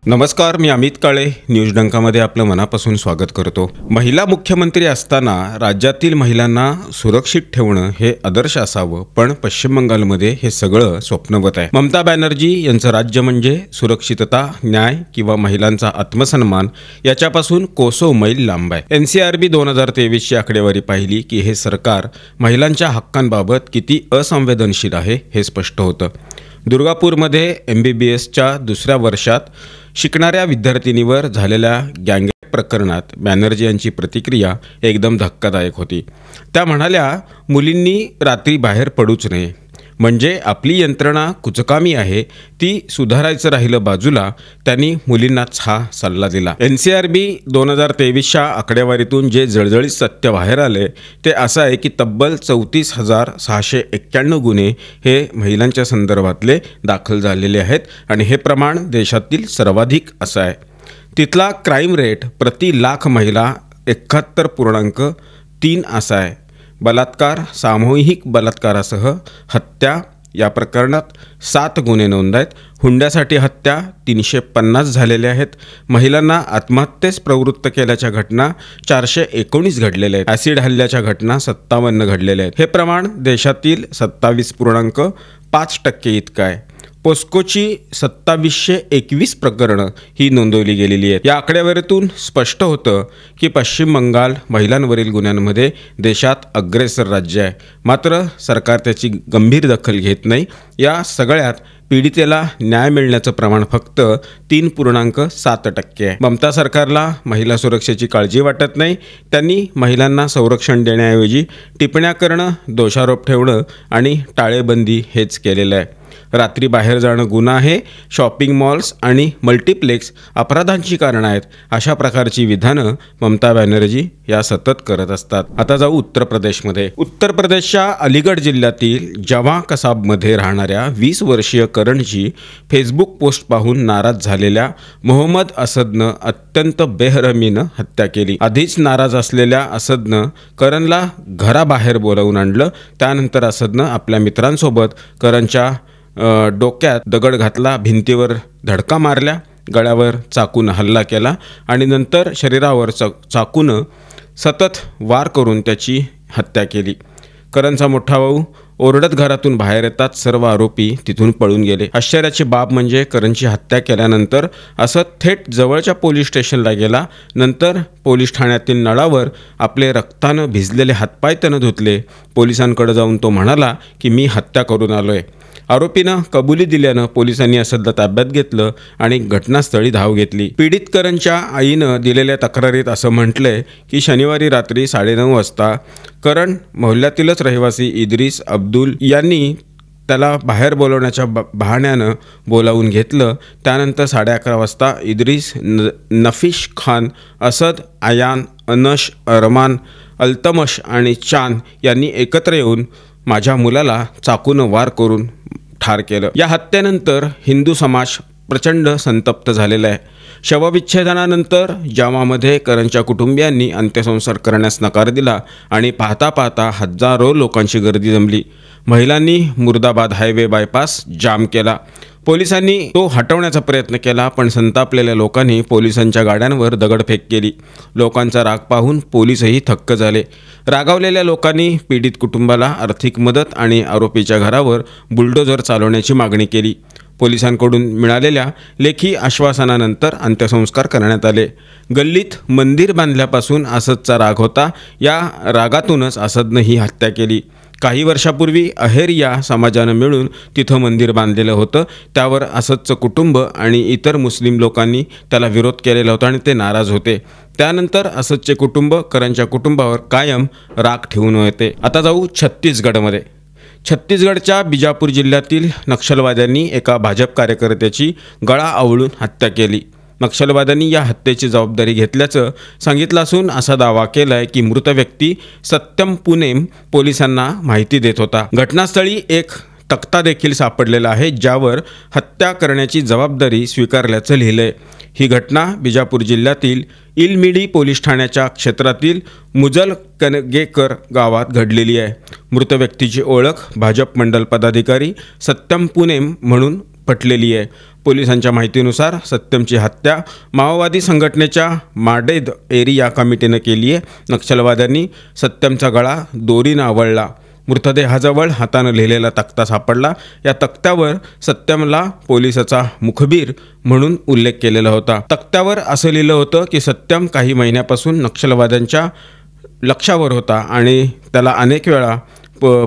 नमस्कार, मी अमित काळे न्यूज डंकामध्ये आपलं मनापासून स्वागत करतो। महिला मुख्यमंत्री असताना राज्यातील महिलांना सुरक्षित ठेवणं हे आदर्श असावं, पण पश्चिम बंगालमध्ये हे सगळं स्वप्नवत आहे। ममता बॅनर्जी यांचं राज्य म्हणजे सुरक्षितता, न्याय किंवा महिलांचा आत्मसन्मान याच्यापासून कोसो मैल लांब आहे। NCRB 2023 ची आकडेवारी पाहिली की हे सरकार महिलांच्या हक्कांबाबत किती असंवेदनशील आहे हे स्पष्ट होतं। दुर्गापूरमध्ये MBBSच्या दुसऱ्या वर्षात शिकणाऱ्या विद्यार्थिनीवर झालेल्या गँगरेप प्रकरणात बॅनर्जी यांची प्रतिक्रिया एकदम धक्कादायक होती। त्या म्हणाल्या, मुलींनी रात्री बाहेर पडूच नये, म्हणजे आपली यंत्रणा कुचकामी आहे ती सुधारायचं राहिलं बाजूला, त्यांनी मुलींनाच हा सल्ला दिला। NCRB 2023च्या आकडेवारीतून जे जळजळीत सत्य बाहेर आले ते असं आहे की तब्बल 34,691 गुन्हे हे महिलांच्या संदर्भातले दाखल झालेले आहेत आणि हे प्रमाण देशातील सर्वाधिक असं आहे। तिथला क्राईम रेट प्रति लाख महिला 71.3 असा आहे। बलात्कार, सामूहिक बलात्कारासह हत्या या प्रकरणात 7 गुन्हे नोंद आहेत। हुंड्यासाठी हत्या 350 झालेल्या आहेत। महिलांना आत्महत्येस प्रवृत्त केल्याच्या घटना 419 घडलेल्या आहेत। ॲसिड हल्ल्याच्या घटना 57 घडलेल्या आहेत। हे प्रमाण देशातील 27.5% इतकं आहे। पोस्कोची 2721 प्रकरणं ही नोंदवली गेलेली आहेत। या आकडेवारीतून स्पष्ट होतं की पश्चिम बंगाल महिलांवरील गुन्ह्यांमध्ये देशात अग्रेसर राज्य आहे, मात्र सरकार त्याची गंभीर दखल घेत नाही। या सगळ्यात पीडितेला न्याय मिळण्याचं प्रमाण फक्त 3.7% आहे। ममता सरकारला महिला सुरक्षेची काळजी वाटत नाही। त्यांनी महिलांना संरक्षण देण्याऐवजी टिप्पण्या करणं, दोषारोप ठेवणं आणि टाळेबंदी हेच केलेलं आहे। रात्री बाहेर जाणं गुन्हा आहे, शॉपिंग मॉल्स आणि मल्टिप्लेक्स अपराधांची कारणं आहेत, अशा प्रकारची विधानं ममता बॅनर्जी या सतत करत असतात। आता जाऊ उत्तर प्रदेशमध्ये। उत्तर प्रदेशच्या अलीगड जिल्ह्यातील जवा कसाबमध्ये राहणाऱ्या 20 वर्षीय करणची फेसबुक पोस्ट पाहून नाराज झालेल्या मोहम्मद असदनं अत्यंत बेरहमीनं हत्या केली। आधीच नाराज असलेल्या असदनं करणला घराबाहेर बोलावून आणलं। त्यानंतर असदनं आपल्या मित्रांसोबत करणच्या डोक्यात दगड घातला, भिंतीवर धडका मारल्या, गळ्यावर चाकून हल्ला केला आणि नंतर शरीरावर चाकून सतत वार करून त्याची हत्या केली। करणचा मोठा भाऊ ओरडत घरातून बाहेर येतात सर्व आरोपी तिथून पळून गेले। आश्चर्याची बाब म्हणजे करणची हत्या केल्यानंतर असद थेट जवळच्या पोलीस स्टेशनला गेला। नंतर पोलीस ठाण्यातील नळावर आपले रक्तानं भिजलेले हातपाय त्यानं धुतले। पोलिसांकडे जाऊन तो म्हणाला की मी हत्या करून आलोय। आरोपीनं कबुली दिल्यानं पोलिसांनी असदला ताब्यात घेतलं आणि घटनास्थळी धाव घेतली। पीडित करणच्या आईनं दिलेल्या तक्रारीत असं म्हटलंय की शनिवारी रात्री 9:30 वाजता करण मोहल्ल्यातीलच रहिवासी इद्रिस अब्दुल यांनी त्याला बाहेर बोलवण्याच्या बहाण्यानं बोलावून घेतलं। त्यानंतर 11:30 वाजता इद्रिस, नफीश खान, असद, आयान, अनश, अरमान, अल्तमश आणि चांद यांनी एकत्र येऊन माझ्या मुलाला चाकूनं वार करून ठार केलं। या हत्येनंतर हिंदू समाज प्रचंड संतप्त झालेला आहे। शवविच्छेदनानंतर जामामध्ये करणच्या कुटुंबियांनी अंत्यसंस्कार करण्यास नकार दिला आणि पाहता पाहता हजारो लोकांची गर्दी जमली। महिलांनी मुर्दाबाद हायवे बायपास जाम केला। पोलिसांनी तो हटवण्याचा प्रयत्न केला, पण संतापलेल्या लोकांनी पोलिसांच्या गाड्यांवर दगडफेक केली। लोकांचा राग पाहून पोलीसही थक्क झाले। रागावलेल्या लोकांनी पीडित कुटुंबाला आर्थिक मदत आणि आरोपीच्या घरावर बुलडोझर चालवण्याची मागणी केली। पोलिसांकडून मिळालेल्या लेखी आश्वासनानंतर अंत्यसंस्कार करण्यात आले। गल्लीत मंदिर बांधल्यापासून असदचा राग होता। या रागातूनच असदनं ही हत्या केली। काही वर्षापूर्वी अहेर या समाजानं मिळून तिथं मंदिर बांधलेलं होतं। त्यावर असदचं कुटुंब आणि इतर मुस्लिम लोकांनी त्याला विरोध केलेला होता आणि ते नाराज होते। त्यानंतर असदचे कुटुंब करणच्या कुटुंबावर कायम राग ठेवून होते। आता जाऊ छत्तीसगडमध्ये। छत्तीसगडच्या बिजापूर जिल्ह्यातील नक्षलवाद्यांनी एका भाजप कार्यकर्त्याची गळा आवळून हत्या केली। नक्षलवाद्यांनी या हत्येची जबाबदारी घेतल्याचं सांगितलं असून असा दावा केलाय की मृत व्यक्ती सत्यम पुनेम पोलिसांना माहिती देत होता। घटनास्थळी एक तक्ता देखील सापडलेला आहे ज्यावर हत्या करण्याची जबाबदारी स्वीकारल्याचं लिहिलंय। ही घटना बिजापूर जिल्ह्यातील इलमिडी पोलीस ठाण्याच्या क्षेत्रातील मुजलकनगेकर गावात घडलेली आहे। मृत व्यक्तीची ओळख भाजप मंडल पदाधिकारी सत्यम पुनेम म्हणून पटलेली आहे। पोलिसांच्या माहितीनुसार सत्यमची हत्या माओवादी संघटनेच्या माडेद एरिया कमिटीनं केली आहे। नक्षलवाद्यांनी सत्यमचा गळा दोरीनं आवळला। मृतदेहाजवळ हातानं लिहिलेला तक्ता सापडला। या तक्त्यावर सत्यमला पोलिसाचा मुखबीर म्हणून उल्लेख केलेला होता। तक्त्यावर असं लिहिलं होतं की सत्यम काही महिन्यापासून नक्षलवाद्यांच्या लक्षावर होता आणि त्याला अनेक वेळा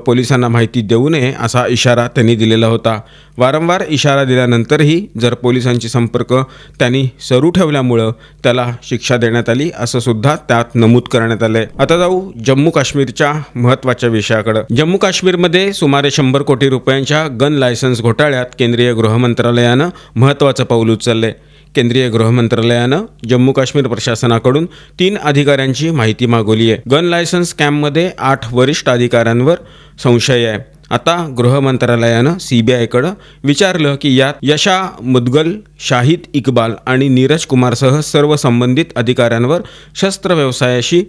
पोलिसांना माहिती देऊ नये असा इशारा त्यांनी दिलेला होता। वारंवार इशारा दिल्यानंतरही जर पोलिसांची संपर्क त्यांनी सुरू ठेवल्यामुळं त्याला शिक्षा देण्यात आली असं सुद्धा त्यात नमूद करण्यात आलंय। आता जाऊ जम्मू काश्मीरच्या महत्त्वाच्या विषयाकडे। जम्मू काश्मीरमध्ये सुमारे 100 कोटी रुपयांच्या गन लायसन्स घोटाळ्यात केंद्रीय गृह मंत्रालयानं महत्त्वाचं पाऊल उचलले। केंद्रीय गृह मंत्रालयानं जम्मू काश्मीर प्रशासनाकडून 3 अधिकाऱ्यांची माहिती मागवली आहे। गन लायसन्स स्कॅममध्ये 8 वरिष्ठ अधिकाऱ्यांवर संशय आहे। आता गृह मंत्रालयानं CBIकडे विचारलं की यात यशा मुदगल, शाहिद इक्बाल आणि नीरज कुमारसह सर्व संबंधित अधिकाऱ्यांवर शस्त्र व्यवसायाशी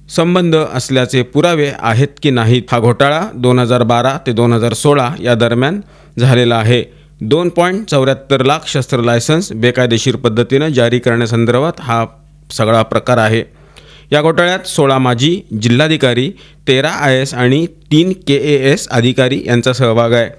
संबंध असल्याचे पुरावे आहेत की नाहीत। हा घोटाळा 2012 ते 2016 या दरम्यान झालेला आहे। 2.74 लाख शस्त्र लायसन्स बेकायदेशीर पद्धतीनं जारी करण्यासंदर्भात हा सगळा प्रकार आहे। या घोटाळ्यात 16 माजी जिल्हाधिकारी, 13 IAS आणि 3 KAS अधिकारी यांचा सहभाग आहे।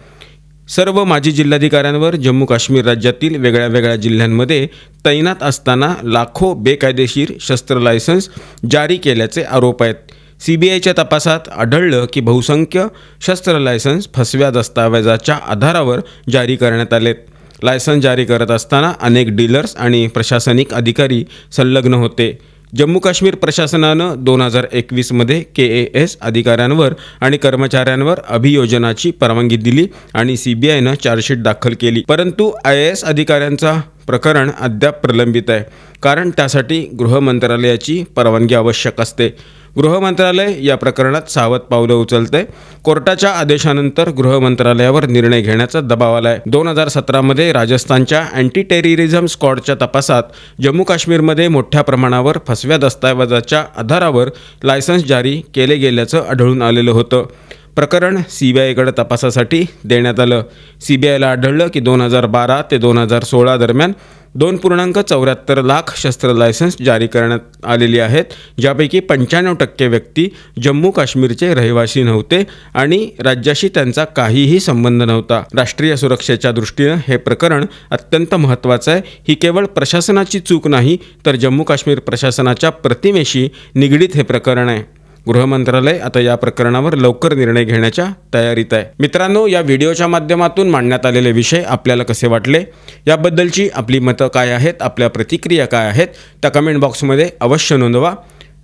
सर्व माजी जिल्हाधिकाऱ्यांवर जम्मू काश्मीर राज्यातील वेगळ्या जिल्ह्यांमध्ये तैनात असताना लाखो बेकायदेशीर शस्त्र लायसन्स जारी केल्याचे आरोप आहेत। CBIच्या तपासात आढळलं की बहुसंख्य शस्त्र लायसन्स फसव्या दस्तावेजाच्या आधारावर जारी करण्यात आलेत। लायसन्स जारी करत असताना अनेक डीलर्स आणि प्रशासनिक अधिकारी संलग्न होते। जम्मू काश्मीर प्रशासनानं 2021 मध्ये KAS अधिकाऱ्यांवर आणि कर्मचाऱ्यांवर अभियोजनाची परवानगी दिली आणि CBIनं चार्जशीट दाखल केली। परंतु IAS अधिकाऱ्यांचा प्रकरण अद्याप प्रलंबित आहे, कारण त्यासाठी गृह मंत्रालयाची परवानगी आवश्यक असते। गृह मंत्रालय या प्रकरणात सावध पावलं उचलते। कोर्टाच्या आदेशानंतर गृह मंत्रालयावर निर्णय घेण्याचा दबाव आलाय। 2017 मध्ये राजस्थानच्या अँटी टेररिझम स्क्वॉडच्या तपासात जम्मू काश्मीरमध्ये मोठ्या प्रमाणावर फसव्या दस्तावेजाच्या आधारावर लायसन्स जारी केले गेल्याचं आढळून आलेलं होतं। प्रकरण CBIकडे तपासासाठी देण्यात आलं। CBIला आढळलं की 2012 ते 2016 दरम्यान 2.74 लाख शस्त्र लायसन्स जारी करण्यात आलेली आहेत, ज्यापैकी 95% व्यक्ती जम्मू काश्मीरचे रहिवासी नव्हते आणि राज्याशी त्यांचा काहीही संबंध नव्हता। राष्ट्रीय सुरक्षेच्या दृष्टीनं हे प्रकरण अत्यंत महत्त्वाचं आहे। ही केवळ प्रशासनाची चूक नाही, तर जम्मू काश्मीर प्रशासनाच्या प्रतिमेशी निगडीत हे प्रकरण आहे। गृह मंत्रालय आता या प्रकरणावर लवकर निर्णय घेण्याच्या तयारीत आहे। मित्रांनो, या व्हिडिओच्या माध्यमातून मांडण्यात आलेले विषय आपल्याला कसे वाटले, याबद्दलची आपली मतं काय आहेत, आपल्या प्रतिक्रिया काय आहेत, त्या कमेंट बॉक्समध्ये अवश्य नोंदवा।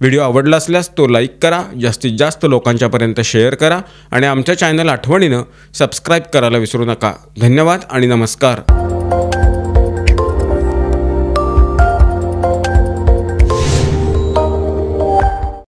व्हिडिओ आवडला असल्यास तो लाईक करा, जास्तीत जास्त लोकांच्यापर्यंत शेअर करा आणि आमच्या चॅनल आठवणीनं सबस्क्राईब करायला विसरू नका। धन्यवाद आणि नमस्कार।